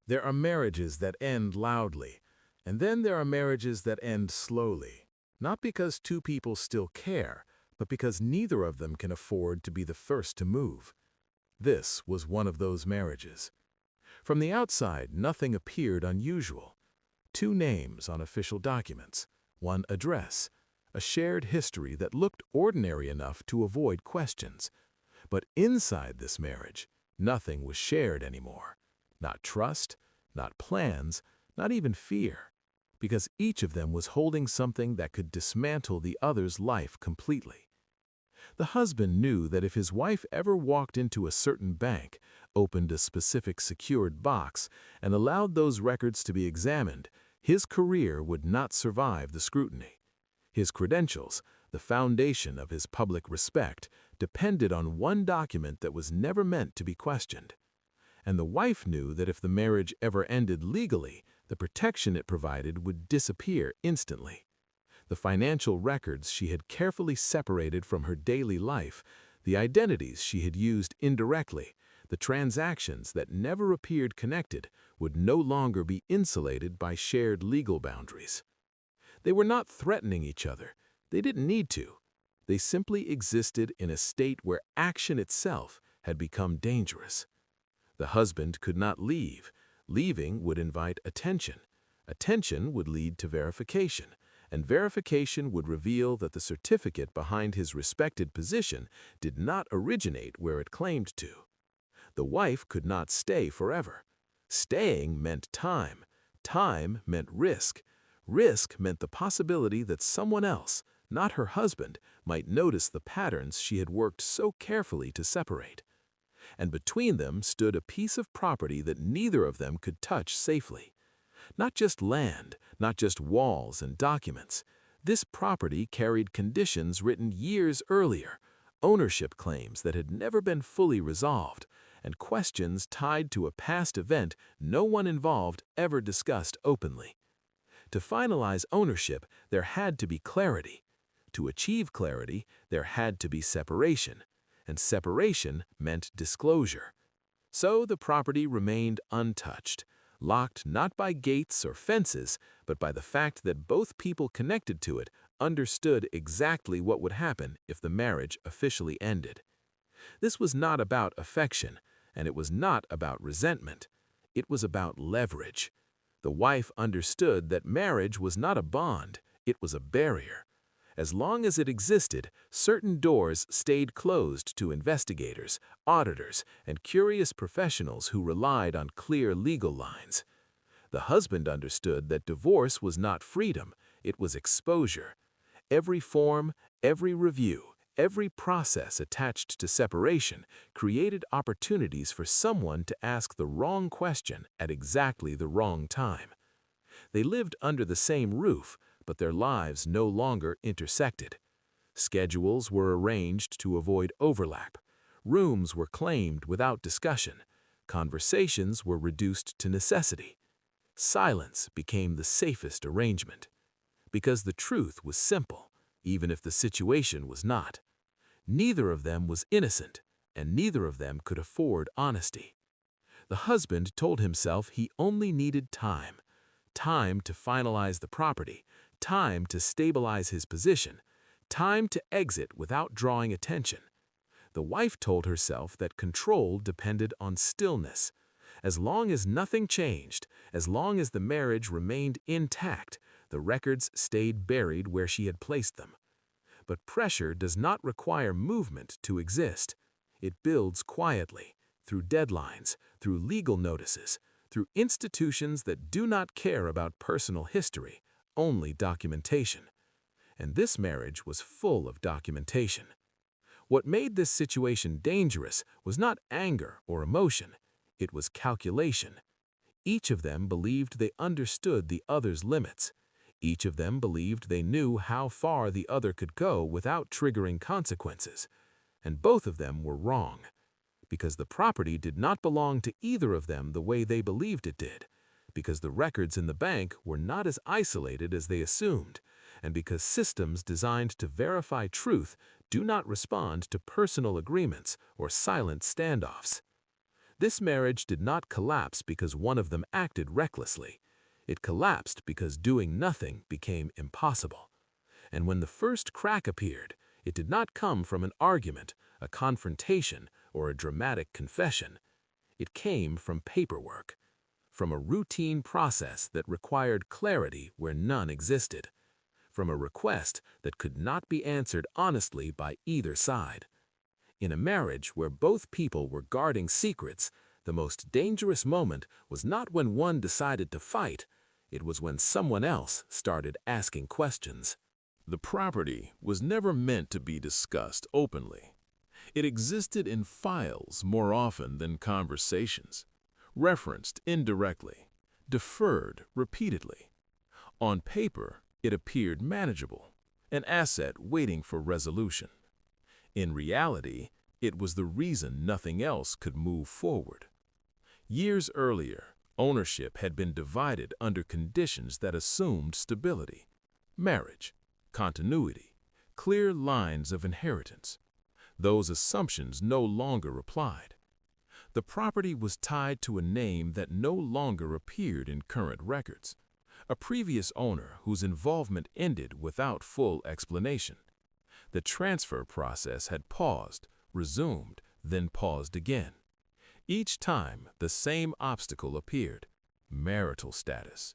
There are marriages that end loudly, and then there are marriages that end slowly. Not because two people still care, but because neither of them can afford to be the first to move. This was one of those marriages. From the outside, nothing appeared unusual. Two names on official documents, one address, a shared history that looked ordinary enough to avoid questions. But inside this marriage, nothing was shared anymore. Not trust, not plans, not even fear. Because each of them was holding something that could dismantle the other's life completely. The husband knew that if his wife ever walked into a certain bank, opened a specific secured box, and allowed those records to be examined, his career would not survive the scrutiny. His credentials, the foundation of his public respect, depended on one document that was never meant to be questioned. And the wife knew that if the marriage ever ended legally, the protection it provided would disappear instantly. The financial records she had carefully separated from her daily life, the identities she had used indirectly, the transactions that never appeared connected, would no longer be insulated by shared legal boundaries. They were not threatening each other. They didn't need to. They simply existed in a state where action itself had become dangerous. The husband could not leave. Leaving would invite attention. Attention would lead to verification, and verification would reveal that the certificate behind his respected position did not originate where it claimed to. The wife could not stay forever. Staying meant time. Time meant risk. Risk meant the possibility that someone else, not her husband, might notice the patterns she had worked so carefully to separate. And between them stood a piece of property that neither of them could touch safely. Not just land, not just walls and documents. This property carried conditions written years earlier, ownership claims that had never been fully resolved, and questions tied to a past event no one involved ever discussed openly. To finalize ownership, there had to be clarity. To achieve clarity, there had to be separation, and separation meant disclosure. So the property remained untouched, locked not by gates or fences, but by the fact that both people connected to it understood exactly what would happen if the marriage officially ended. This was not about affection, and it was not about resentment. It was about leverage. The wife understood that marriage was not a bond, it was a barrier. As long as it existed, certain doors stayed closed to investigators, auditors, and curious professionals who relied on clear legal lines. The husband understood that divorce was not freedom, it was exposure. Every form, every review, every process attached to separation created opportunities for someone to ask the wrong question at exactly the wrong time. They lived under the same roof, but their lives no longer intersected. Schedules were arranged to avoid overlap. Rooms were claimed without discussion. Conversations were reduced to necessity. Silence became the safest arrangement. Because the truth was simple, even if the situation was not. Neither of them was innocent, and neither of them could afford honesty. The husband told himself he only needed time. Time to finalize the property, time to stabilize his position, time to exit without drawing attention. The wife told herself that control depended on stillness. As long as nothing changed, as long as the marriage remained intact, the records stayed buried where she had placed them. But pressure does not require movement to exist. It builds quietly, through deadlines, through legal notices, through institutions that do not care about personal history, only documentation. And this marriage was full of documentation. What made this situation dangerous was not anger or emotion, it was calculation. Each of them believed they understood the other's limits. Each of them believed they knew how far the other could go without triggering consequences. And both of them were wrong. Because the property did not belong to either of them the way they believed it did, because the records in the bank were not as isolated as they assumed, and because systems designed to verify truth do not respond to personal agreements or silent standoffs. This marriage did not collapse because one of them acted recklessly. It collapsed because doing nothing became impossible. And when the first crack appeared, it did not come from an argument, a confrontation, or a dramatic confession. It came from paperwork, from a routine process that required clarity where none existed, from a request that could not be answered honestly by either side. In a marriage where both people were guarding secrets, the most dangerous moment was not when one decided to fight, it was when someone else started asking questions. The property was never meant to be discussed openly. It existed in files more often than conversations, referenced indirectly, deferred repeatedly. On paper, it appeared manageable, an asset waiting for resolution. In reality, it was the reason nothing else could move forward. Years earlier, ownership had been divided under conditions that assumed stability: marriage, continuity, clear lines of inheritance. Those assumptions no longer applied. The property was tied to a name that no longer appeared in current records, a previous owner whose involvement ended without full explanation. The transfer process had paused, resumed, then paused again. Each time, the same obstacle appeared: marital status.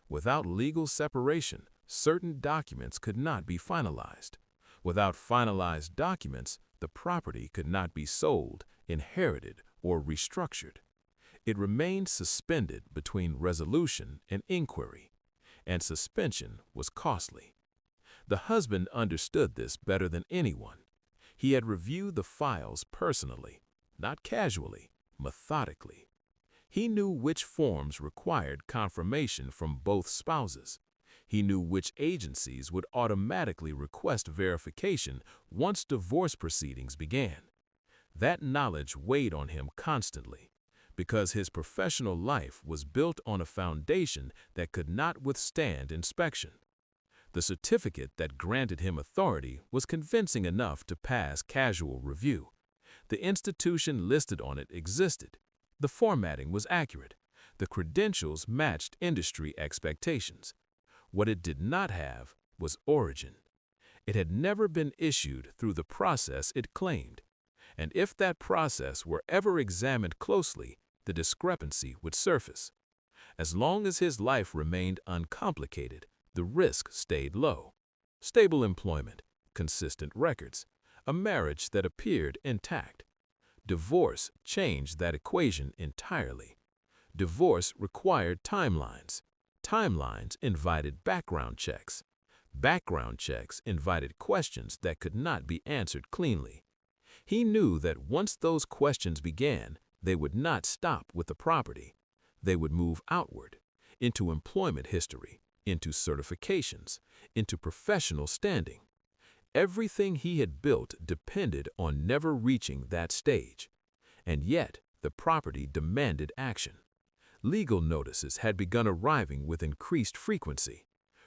Without legal separation, certain documents could not be finalized. Without finalized documents, the property could not be sold, inherited, or restructured. It remained suspended between resolution and inquiry, and suspension was costly. The husband understood this better than anyone. He had reviewed the files personally, not casually, methodically. He knew which forms required confirmation from both spouses. He knew which agencies would automatically request verification once divorce proceedings began. That knowledge weighed on him constantly, because his professional life was built on a foundation that could not withstand inspection. The certificate that granted him authority was convincing enough to pass casual review. The institution listed on it existed. The formatting was accurate. The credentials matched industry expectations. What it did not have was origin. It had never been issued through the process it claimed. And if that process were ever examined closely, the discrepancy would surface. As long as his life remained uncomplicated, the risk stayed low. Stable employment, consistent records, a marriage that appeared intact. Divorce changed that equation entirely. Divorce required timelines. Timelines invited background checks. Background checks invited questions that could not be answered cleanly. He knew that once those questions began, they would not stop with the property. They would move outward, into employment history, into certifications, into professional standing. Everything he had built depended on never reaching that stage. And yet, the property demanded action. Legal notices had begun arriving with increased frequency.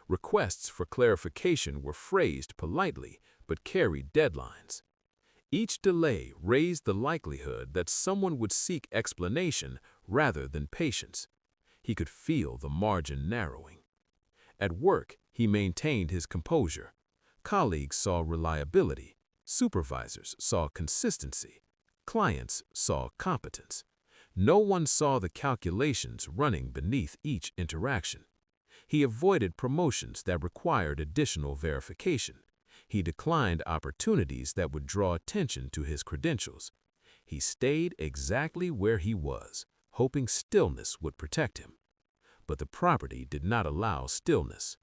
Requests for clarification were phrased politely but carried deadlines. Each delay raised the likelihood that someone would seek explanation rather than patience. He could feel the margin narrowing. At work, he maintained his composure. Colleagues saw reliability. Supervisors saw consistency. Clients saw competence. No one saw the calculations running beneath each interaction. He avoided promotions that required additional verification. He declined opportunities that would draw attention to his credentials. He stayed exactly where he was, hoping stillness would protect him. But the property did not allow stillness.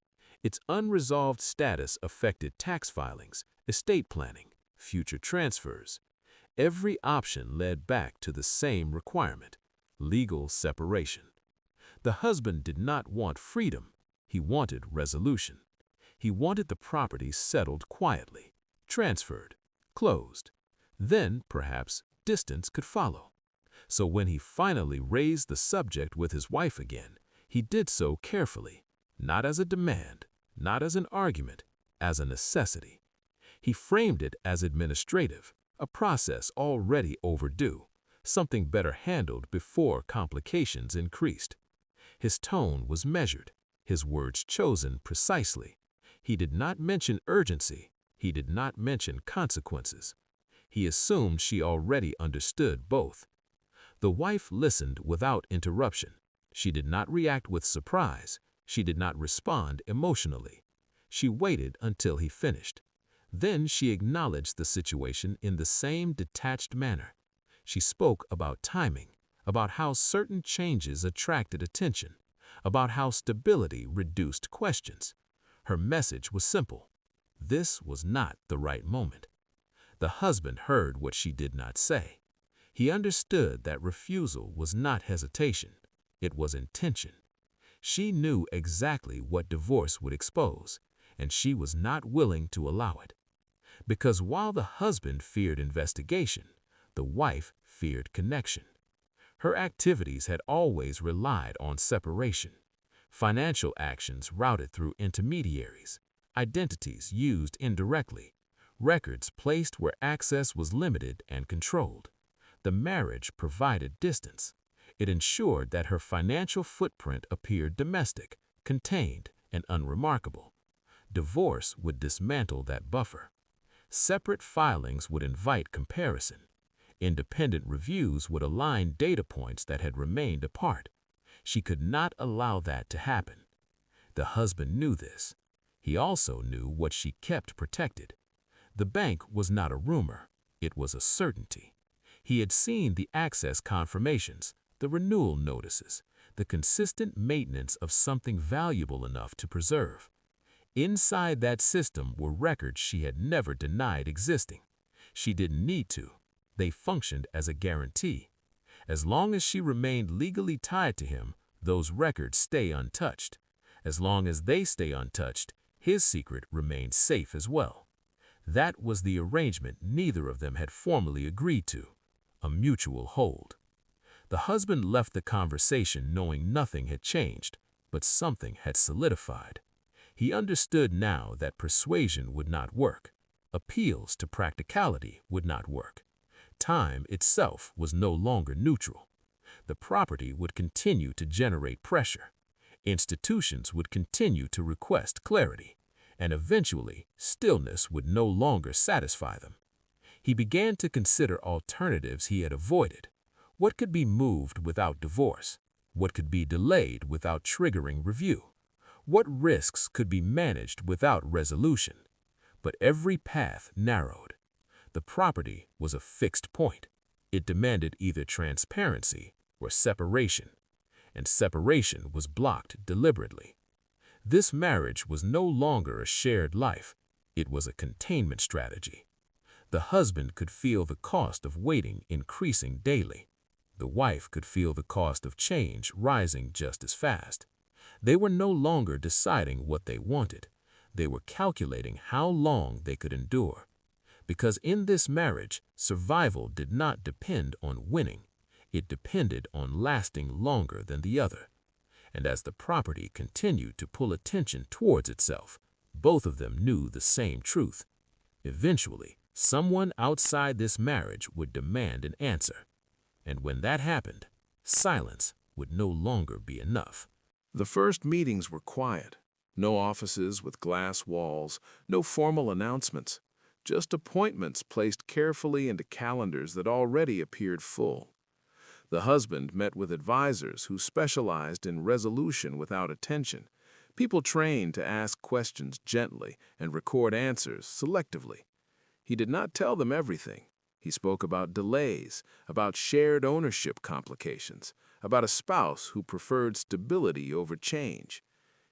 Its unresolved status affected tax filings, estate planning, future transfers. Every option led back to the same requirement: legal separation. The husband did not want freedom. He wanted resolution. He wanted the property settled quietly, transferred, closed. Then, perhaps, distance could follow. So when he finally raised the subject with his wife again, he did so carefully, not as a demand, not as an argument, as a necessity. He framed it as administrative, a process already overdue, something better handled before complications increased. His tone was measured, his words chosen precisely. He did not mention urgency, he did not mention consequences. He assumed she already understood both. The wife listened without interruption. She did not react with surprise. She did not respond emotionally. She waited until he finished. Then she acknowledged the situation in the same detached manner. She spoke about timing, about how certain changes attracted attention, about how stability reduced questions. Her message was simple. This was not the right moment. The husband heard what she did not say. He understood that refusal was not hesitation, it was intention. She knew exactly what divorce would expose, and she was not willing to allow it. Because while the husband feared investigation, the wife feared connection. Her activities had always relied on separation, financial actions routed through intermediaries, identities used indirectly, records placed where access was limited and controlled. The marriage provided distance. It ensured that her financial footprint appeared domestic, contained, and unremarkable. Divorce would dismantle that buffer. Separate filings would invite comparison. Independent reviews would align data points that had remained apart. She could not allow that to happen. The husband knew this. He also knew what she kept protected. The bank was not a rumor, it was a certainty. He had seen the access confirmations, the renewal notices, the consistent maintenance of something valuable enough to preserve. Inside that system were records she had never denied existing. She didn't need to. They functioned as a guarantee. As long as she remained legally tied to him, those records stay untouched. As long as they stay untouched, his secret remained safe as well. That was the arrangement neither of them had formally agreed to, a mutual hold. The husband left the conversation knowing nothing had changed, but something had solidified. He understood now that persuasion would not work. Appeals to practicality would not work. Time itself was no longer neutral. The property would continue to generate pressure. Institutions would continue to request clarity, and eventually stillness would no longer satisfy them. He began to consider alternatives he had avoided. What could be moved without divorce? What could be delayed without triggering review? What risks could be managed without resolution? But every path narrowed. The property was a fixed point. It demanded either transparency or separation, and separation was blocked deliberately. This marriage was no longer a shared life. It was a containment strategy. The husband could feel the cost of waiting increasing daily. The wife could feel the cost of change rising just as fast. They were no longer deciding what they wanted. They were calculating how long they could endure. Because in this marriage, survival did not depend on winning. It depended on lasting longer than the other. And as the property continued to pull attention towards itself, both of them knew the same truth. Eventually, someone outside this marriage would demand an answer. And when that happened, silence would no longer be enough. The first meetings were quiet. No offices with glass walls, no formal announcements, just appointments placed carefully into calendars that already appeared full. The husband met with advisors who specialized in resolution without attention, people trained to ask questions gently and record answers selectively. He did not tell them everything. He spoke about delays, about shared ownership complications, about a spouse who preferred stability over change.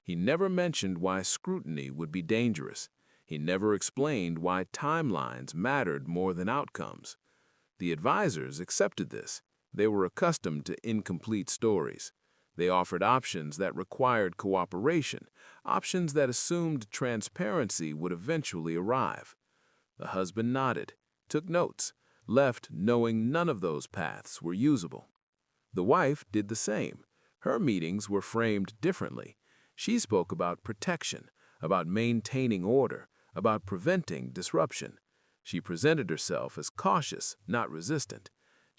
He never mentioned why scrutiny would be dangerous. He never explained why timelines mattered more than outcomes. The advisors accepted this. They were accustomed to incomplete stories. They offered options that required cooperation, options that assumed transparency would eventually arrive. The husband nodded, took notes, left knowing none of those paths were usable. The wife did the same. Her meetings were framed differently. She spoke about protection, about maintaining order, about preventing disruption. She presented herself as cautious, not resistant.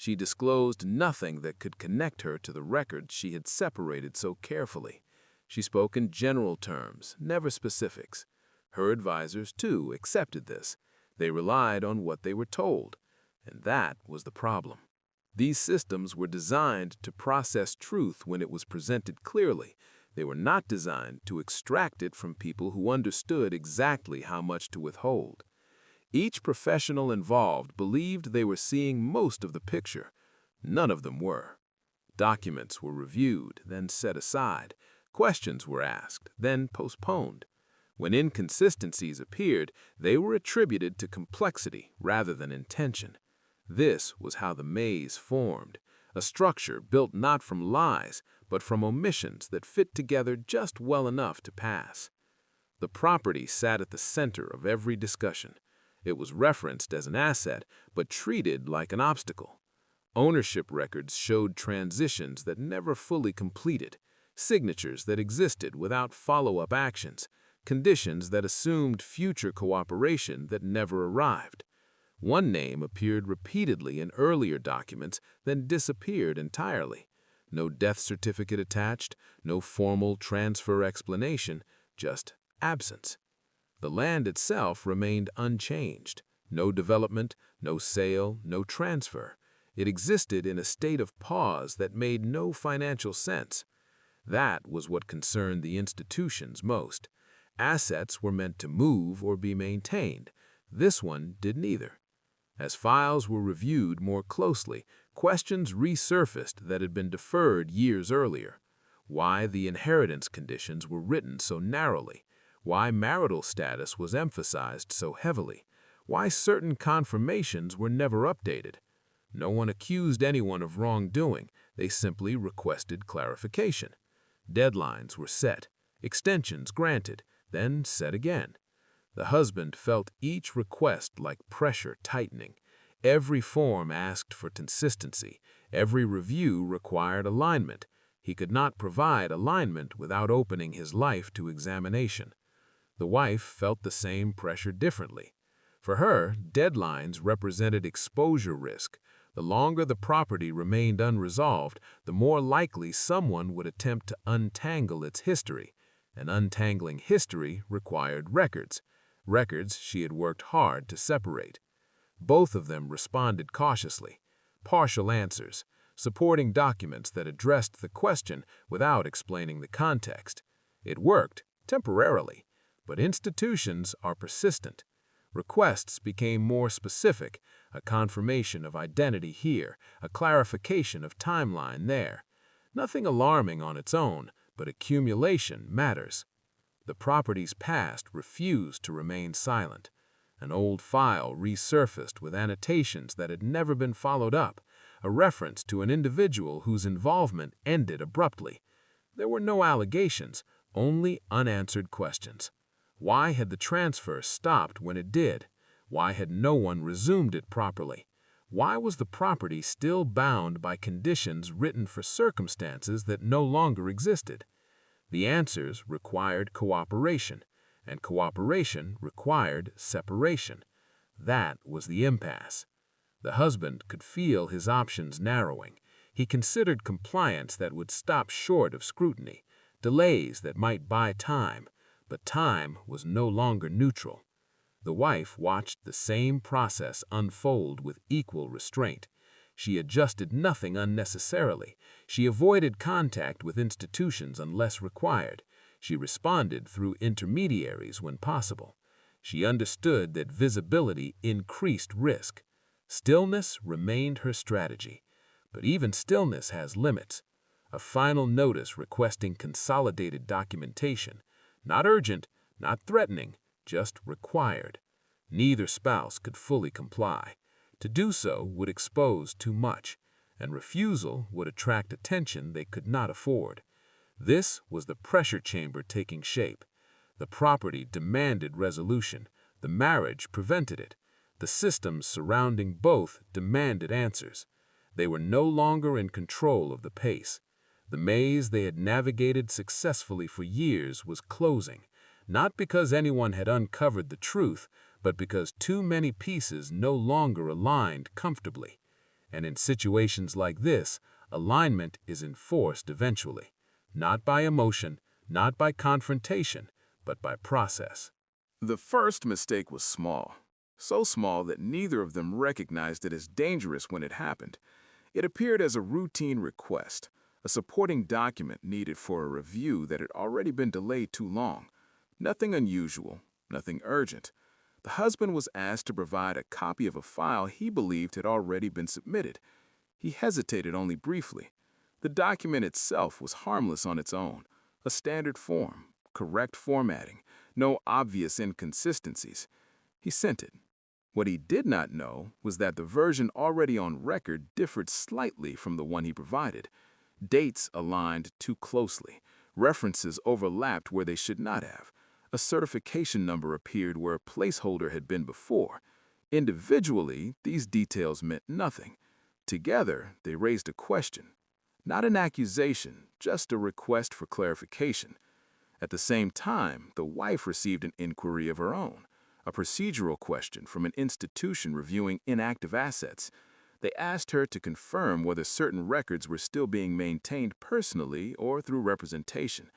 She disclosed nothing that could connect her to the records she had separated so carefully. She spoke in general terms, never specifics. Her advisors, too, accepted this. They relied on what they were told, and that was the problem. These systems were designed to process truth when it was presented clearly. They were not designed to extract it from people who understood exactly how much to withhold. Each professional involved believed they were seeing most of the picture. None of them were. Documents were reviewed, then set aside. Questions were asked, then postponed. When inconsistencies appeared, they were attributed to complexity rather than intention. This was how the maze formed, a structure built not from lies, but from omissions that fit together just well enough to pass. The property sat at the center of every discussion. It was referenced as an asset, but treated like an obstacle. Ownership records showed transitions that never fully completed, signatures that existed without follow-up actions, conditions that assumed future cooperation that never arrived. One name appeared repeatedly in earlier documents, then disappeared entirely. No death certificate attached, no formal transfer explanation, just absence. The land itself remained unchanged. No development, no sale, no transfer. It existed in a state of pause that made no financial sense. That was what concerned the institutions most. Assets were meant to move or be maintained. This one did neither. As files were reviewed more closely, questions resurfaced that had been deferred years earlier. Why the inheritance conditions were written so narrowly? Why marital status was emphasized so heavily? Why certain confirmations were never updated? No one accused anyone of wrongdoing. They simply requested clarification. Deadlines were set, extensions granted, then set again. The husband felt each request like pressure tightening. Every form asked for consistency. Every review required alignment. He could not provide alignment without opening his life to examination. The wife felt the same pressure differently. For her, deadlines represented exposure risk. The longer the property remained unresolved, the more likely someone would attempt to untangle its history. And untangling history required records. Records she had worked hard to separate. Both of them responded cautiously. Partial answers, supporting documents that addressed the question without explaining the context. It worked, temporarily, but institutions are persistent. Requests became more specific, a confirmation of identity here, a clarification of timeline there. Nothing alarming on its own, but accumulation matters. The property's past refused to remain silent. An old file resurfaced with annotations that had never been followed up, a reference to an individual whose involvement ended abruptly. There were no allegations, only unanswered questions. Why had the transfer stopped when it did? Why had no one resumed it properly? Why was the property still bound by conditions written for circumstances that no longer existed? The answers required cooperation, and cooperation required separation. That was the impasse. The husband could feel his options narrowing. He considered compliance that would stop short of scrutiny, delays that might buy time, but time was no longer neutral. The wife watched the same process unfold with equal restraint. She adjusted nothing unnecessarily. She avoided contact with institutions unless required. She responded through intermediaries when possible. She understood that visibility increased risk. Stillness remained her strategy. But even stillness has limits. A final notice requesting consolidated documentation. Not urgent, not threatening, just required. Neither spouse could fully comply. To do so would expose too much, and refusal would attract attention they could not afford. This was the pressure chamber taking shape. The property demanded resolution. The marriage prevented it. The systems surrounding both demanded answers. They were no longer in control of the pace. The maze they had navigated successfully for years was closing, not because anyone had uncovered the truth, but because too many pieces no longer aligned comfortably. And in situations like this, alignment is enforced eventually, not by emotion, not by confrontation, but by process. The first mistake was small, so small that neither of them recognized it as dangerous when it happened. It appeared as a routine request, a supporting document needed for a review that had already been delayed too long. Nothing unusual, nothing urgent. The husband was asked to provide a copy of a file he believed had already been submitted. He hesitated only briefly. The document itself was harmless on its own, a standard form, correct formatting, no obvious inconsistencies. He sent it. What he did not know was that the version already on record differed slightly from the one he provided. Dates aligned too closely. References overlapped where they should not have. A certification number appeared where a placeholder had been before. Individually, these details meant nothing. Together, they raised a question. Not an accusation, just a request for clarification. At the same time, the wife received an inquiry of her own, a procedural question from an institution reviewing inactive assets. They asked her to confirm whether certain records were still being maintained personally or through representation.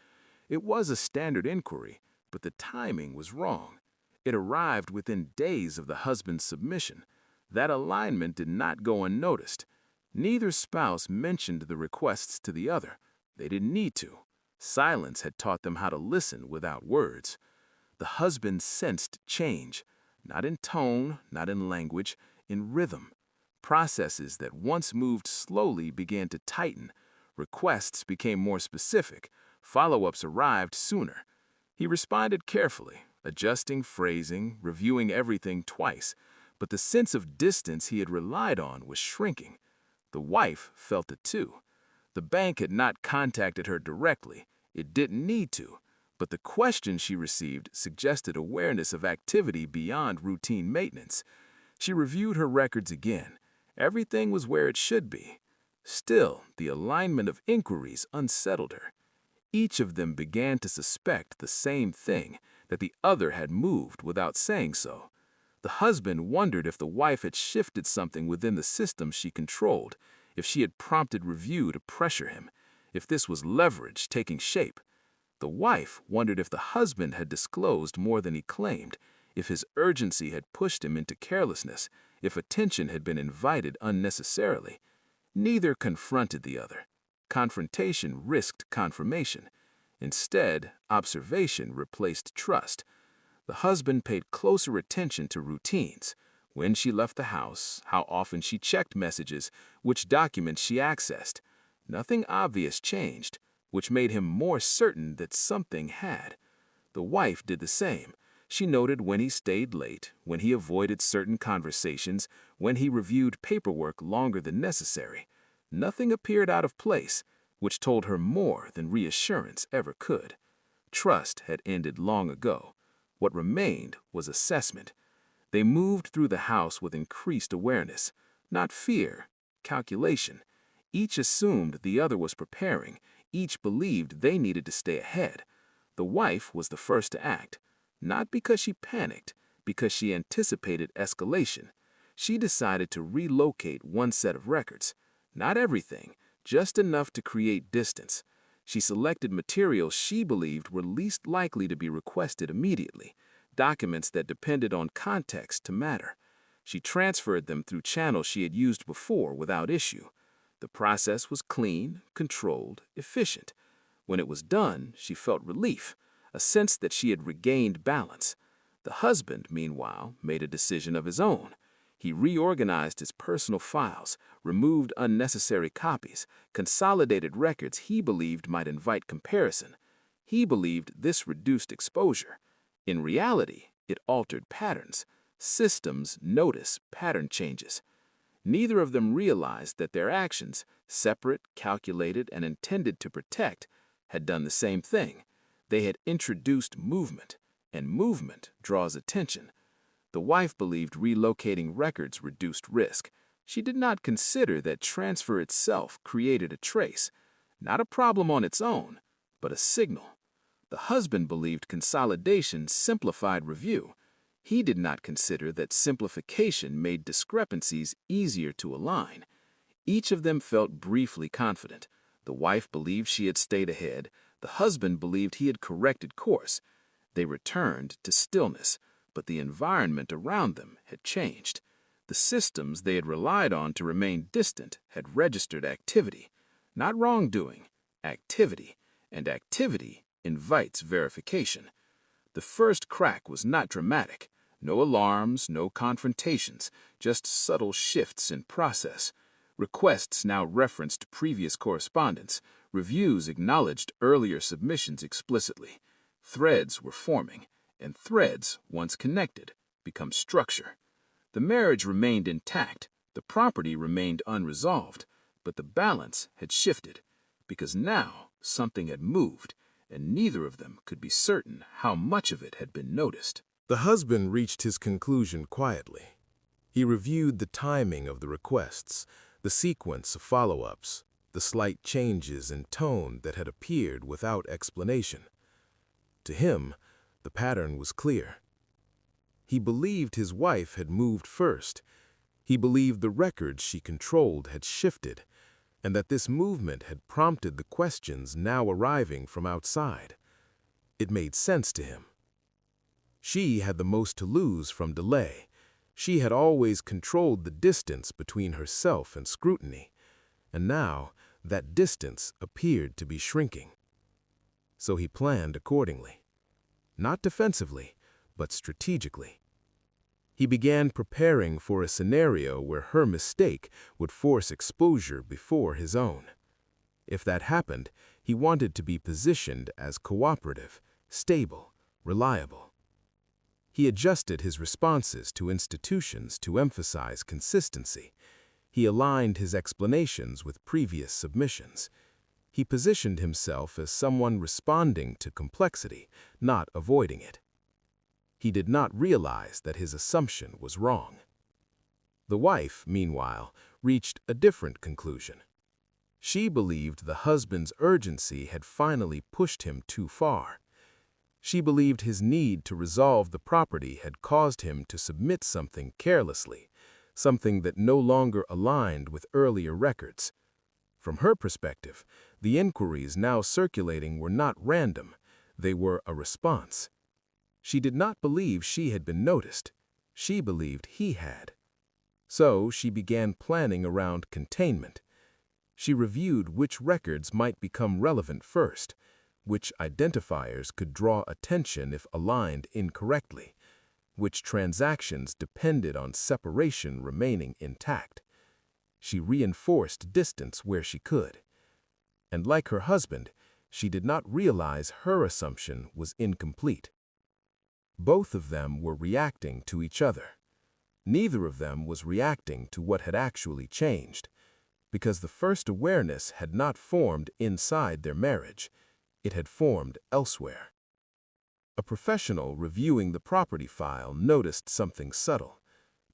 It was a standard inquiry, but the timing was wrong. It arrived within days of the husband's submission. That alignment did not go unnoticed. Neither spouse mentioned the requests to the other. They didn't need to. Silence had taught them how to listen without words. The husband sensed change, not in tone, not in language, in rhythm. Processes that once moved slowly began to tighten. Requests became more specific. Follow-ups arrived sooner. He responded carefully, adjusting phrasing, reviewing everything twice, but the sense of distance he had relied on was shrinking. The wife felt it too. The bank had not contacted her directly. It didn't need to. But the questions she received suggested awareness of activity beyond routine maintenance. She reviewed her records again. Everything was where it should be. Still, the alignment of inquiries unsettled her. Each of them began to suspect the same thing, that the other had moved without saying so. The husband wondered if the wife had shifted something within the system she controlled, if she had prompted review to pressure him, if this was leverage taking shape. The wife wondered if the husband had disclosed more than he claimed, if his urgency had pushed him into carelessness, if attention had been invited unnecessarily. Neither confronted the other. Confrontation risked confirmation. Instead, observation replaced trust. The husband paid closer attention to routines: when she left the house, how often she checked messages, which documents she accessed. Nothing obvious changed, which made him more certain that something had. The wife did the same. She noted when he stayed late, when he avoided certain conversations, when he reviewed paperwork longer than necessary. Nothing appeared out of place, which told her more than reassurance ever could. Trust had ended long ago. What remained was assessment. They moved through the house with increased awareness, not fear, calculation. Each assumed the other was preparing. Each believed they needed to stay ahead. The wife was the first to act, not because she panicked, because she anticipated escalation. She decided to relocate one set of records. Not everything, just enough to create distance. She selected materials she believed were least likely to be requested immediately, documents that depended on context to matter. She transferred them through channels she had used before without issue. The process was clean, controlled, efficient. When it was done, she felt relief, a sense that she had regained balance. The husband, meanwhile, made a decision of his own. He reorganized his personal files, removed unnecessary copies, consolidated records he believed might invite comparison. He believed this reduced exposure. In reality, it altered patterns. Systems notice pattern changes. Neither of them realized that their actions, separate, calculated, and intended to protect, had done the same thing. They had introduced movement, and movement draws attention. The wife believed relocating records reduced risk. She did not consider that transfer itself created a trace, not a problem on its own, but a signal. The husband believed consolidation simplified review. He did not consider that simplification made discrepancies easier to align. Each of them felt briefly confident. The wife believed she had stayed ahead. The husband believed he had corrected course. They returned to stillness, but the environment around them had changed. The systems they had relied on to remain distant had registered activity. Not wrongdoing, activity, and activity invites verification. The first crack was not dramatic. No alarms, no confrontations, just subtle shifts in process. Requests now referenced previous correspondence. Reviews acknowledged earlier submissions explicitly. Threads were forming, and threads, once connected, become structure. The marriage remained intact, the property remained unresolved, but the balance had shifted, because now something had moved, and neither of them could be certain how much of it had been noticed. The husband reached his conclusion quietly. He reviewed the timing of the requests, the sequence of follow-ups, the slight changes in tone that had appeared without explanation. To him, the pattern was clear. He believed his wife had moved first. He believed the records she controlled had shifted, and that this movement had prompted the questions now arriving from outside. It made sense to him. She had the most to lose from delay. She had always controlled the distance between herself and scrutiny, and now that distance appeared to be shrinking. So he planned accordingly. Not defensively, but strategically. He began preparing for a scenario where her mistake would force exposure before his own. If that happened, he wanted to be positioned as cooperative, stable, reliable. He adjusted his responses to institutions to emphasize consistency. He aligned his explanations with previous submissions. He positioned himself as someone responding to complexity, not avoiding it. He did not realize that his assumption was wrong. The wife, meanwhile, reached a different conclusion. She believed the husband's urgency had finally pushed him too far. She believed his need to resolve the property had caused him to submit something carelessly, something that no longer aligned with earlier records. From her perspective, the inquiries now circulating were not random, they were a response. She did not believe she had been noticed. She believed he had. So she began planning around containment. She reviewed which records might become relevant first, which identifiers could draw attention if aligned incorrectly, which transactions depended on separation remaining intact. She reinforced distance where she could. And like her husband, she did not realize her assumption was incomplete. Both of them were reacting to each other. Neither of them was reacting to what had actually changed, because the first awareness had not formed inside their marriage. It had formed elsewhere. A professional reviewing the property file noticed something subtle.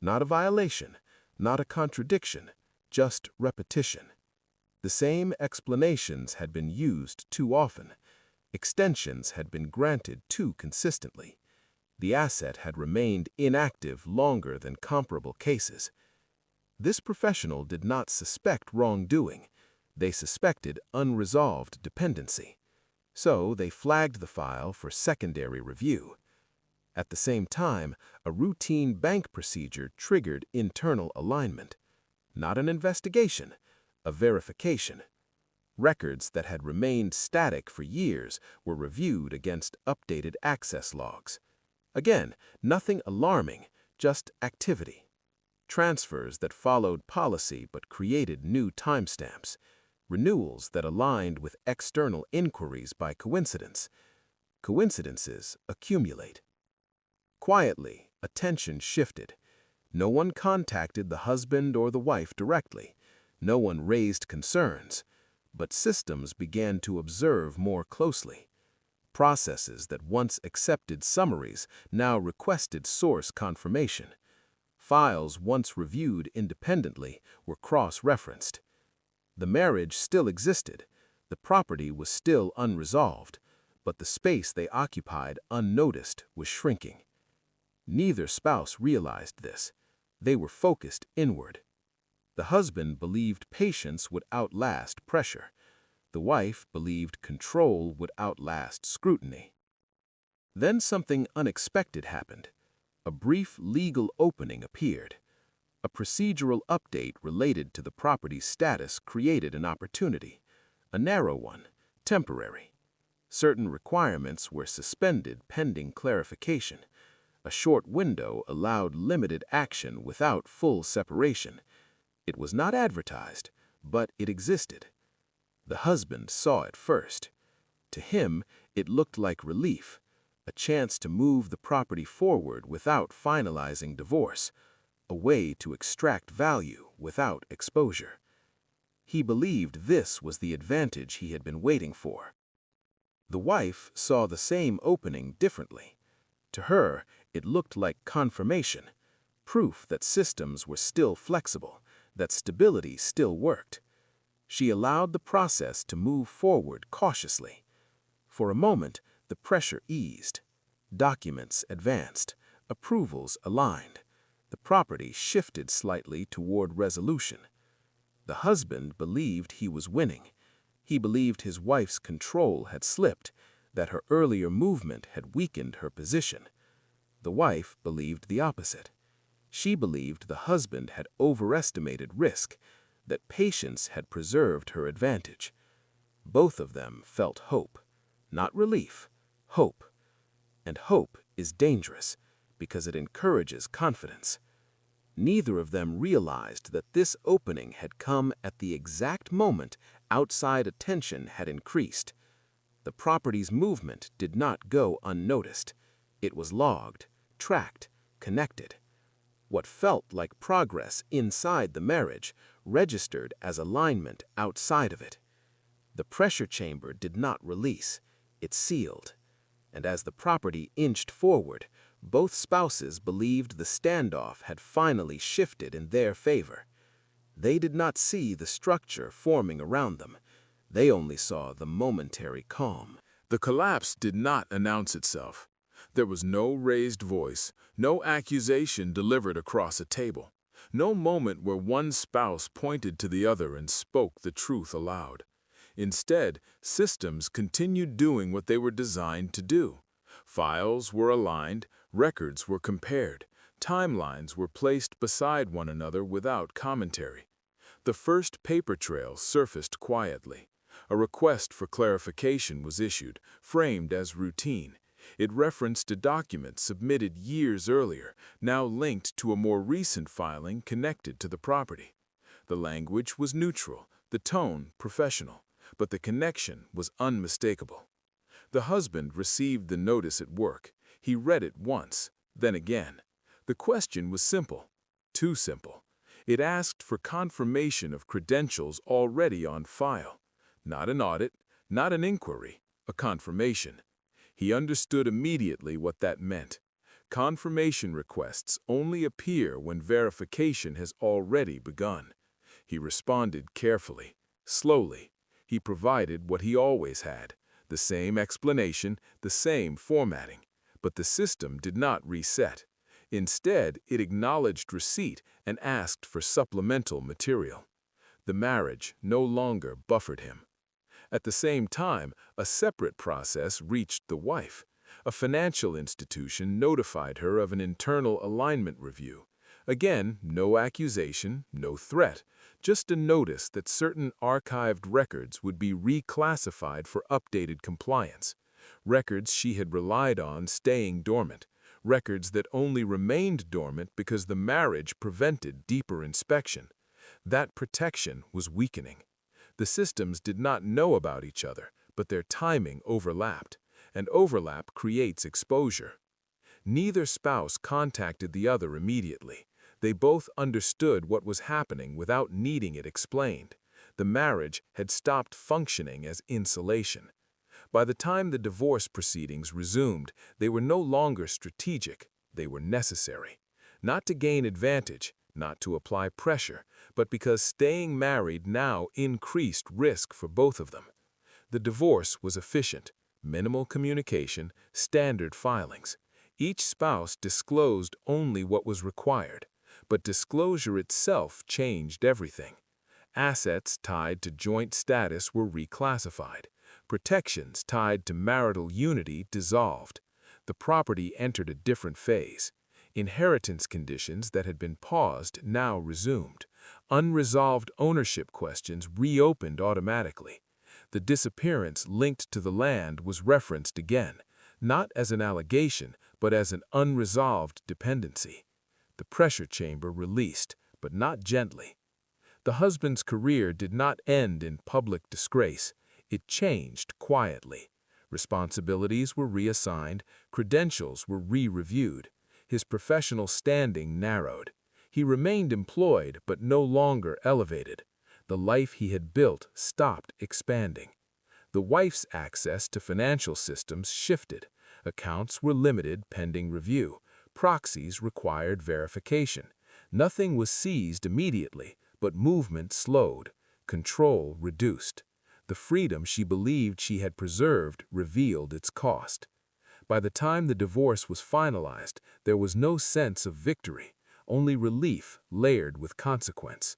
Not a violation, not a contradiction, just repetition. The same explanations had been used too often. Extensions had been granted too consistently. The asset had remained inactive longer than comparable cases. This professional did not suspect wrongdoing. They suspected unresolved dependency. So they flagged the file for secondary review. At the same time, a routine bank procedure triggered internal alignment. Not an investigation, a verification. Records that had remained static for years were reviewed against updated access logs. Again, nothing alarming, just activity. Transfers that followed policy but created new timestamps. Renewals that aligned with external inquiries by coincidence. Coincidences accumulate. Quietly, attention shifted. No one contacted the husband or the wife directly. No one raised concerns. But systems began to observe more closely. Processes that once accepted summaries now requested source confirmation. Files once reviewed independently were cross-referenced. The marriage still existed, the property was still unresolved, but the space they occupied unnoticed was shrinking. Neither spouse realized this. They were focused inward. The husband believed patience would outlast pressure. The wife believed control would outlast scrutiny. Then something unexpected happened. A brief legal opening appeared. A procedural update related to the property's status created an opportunity. A narrow one, temporary. Certain requirements were suspended pending clarification. A short window allowed limited action without full separation. It was not advertised, but it existed. The husband saw it first. To him, it looked like relief, a chance to move the property forward without finalizing divorce, a way to extract value without exposure. He believed this was the advantage he had been waiting for. The wife saw the same opening differently. To her, it looked like confirmation, proof that systems were still flexible, that stability still worked. She allowed the process to move forward cautiously. For a moment, the pressure eased. Documents advanced, approvals aligned. The property shifted slightly toward resolution. The husband believed he was winning. He believed his wife's control had slipped, that her earlier movement had weakened her position. The wife believed the opposite. She believed the husband had overestimated risk, that patience had preserved her advantage. Both of them felt hope, not relief, hope. And hope is dangerous because it encourages confidence. Neither of them realized that this opening had come at the exact moment outside attention had increased. The property's movement did not go unnoticed. It was logged, tracked, connected. What felt like progress inside the marriage registered as alignment outside of it. The pressure chamber did not release. It sealed. And as the property inched forward, both spouses believed the standoff had finally shifted in their favor. They did not see the structure forming around them. They only saw the momentary calm. The collapse did not announce itself. There was no raised voice, no accusation delivered across a table, no moment where one spouse pointed to the other and spoke the truth aloud. Instead, systems continued doing what they were designed to do. Files were aligned, records were compared, timelines were placed beside one another without commentary. The first paper trail surfaced quietly. A request for clarification was issued, framed as routine. It referenced a document submitted years earlier, now linked to a more recent filing connected to the property. The language was neutral, the tone professional, but the connection was unmistakable. The husband received the notice at work. He read it once, then again. The question was simple, too simple. It asked for confirmation of credentials already on file. Not an audit, not an inquiry, a confirmation. He understood immediately what that meant. Confirmation requests only appear when verification has already begun. He responded carefully, slowly. He provided what he always had, the same explanation, the same formatting. But the system did not reset. Instead, it acknowledged receipt and asked for supplemental material. The marriage no longer buffered him. At the same time, a separate process reached the wife. A financial institution notified her of an internal alignment review. Again, no accusation, no threat, just a notice that certain archived records would be reclassified for updated compliance. Records she had relied on staying dormant. Records that only remained dormant because the marriage prevented deeper inspection. That protection was weakening. The systems did not know about each other, but their timing overlapped, and overlap creates exposure. Neither spouse contacted the other immediately. They both understood what was happening without needing it explained. The marriage had stopped functioning as insulation. By the time the divorce proceedings resumed, they were no longer strategic, they were necessary. Not to gain advantage, not to apply pressure, but because staying married now increased risk for both of them. The divorce was efficient, minimal communication, standard filings. Each spouse disclosed only what was required. But disclosure itself changed everything. Assets tied to joint status were reclassified. Protections tied to marital unity dissolved. The property entered a different phase. Inheritance conditions that had been paused now resumed. Unresolved ownership questions reopened automatically. The disappearance linked to the land was referenced again, not as an allegation, but as an unresolved dependency. The pressure chamber released, but not gently. The husband's career did not end in public disgrace. It changed quietly. Responsibilities were reassigned, credentials were re-reviewed. His professional standing narrowed. He remained employed, but no longer elevated. The life he had built stopped expanding. The wife's access to financial systems shifted. Accounts were limited pending review. Proxies required verification. Nothing was seized immediately, but movement slowed. Control reduced. The freedom she believed she had preserved revealed its cost. By the time the divorce was finalized, there was no sense of victory, only relief layered with consequence.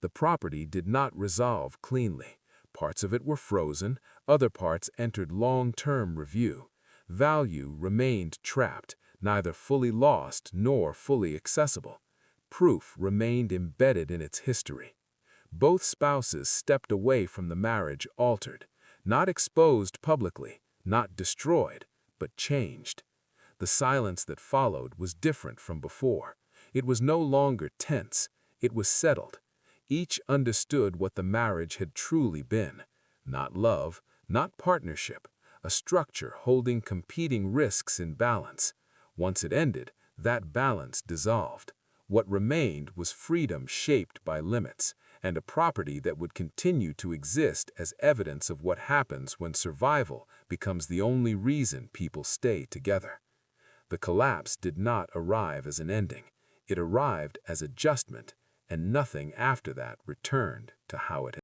The property did not resolve cleanly. Parts of it were frozen, other parts entered long-term review. Value remained trapped, neither fully lost nor fully accessible. Proof remained embedded in its history. Both spouses stepped away from the marriage altered, not exposed publicly, not destroyed, but changed. The silence that followed was different from before. It was no longer tense, it was settled. Each understood what the marriage had truly been. Not love, not partnership, a structure holding competing risks in balance. Once it ended, that balance dissolved. What remained was freedom shaped by limits, and a property that would continue to exist as evidence of what happens when survival becomes the only reason people stay together. The collapse did not arrive as an ending. It arrived as adjustment, and nothing after that returned to how it had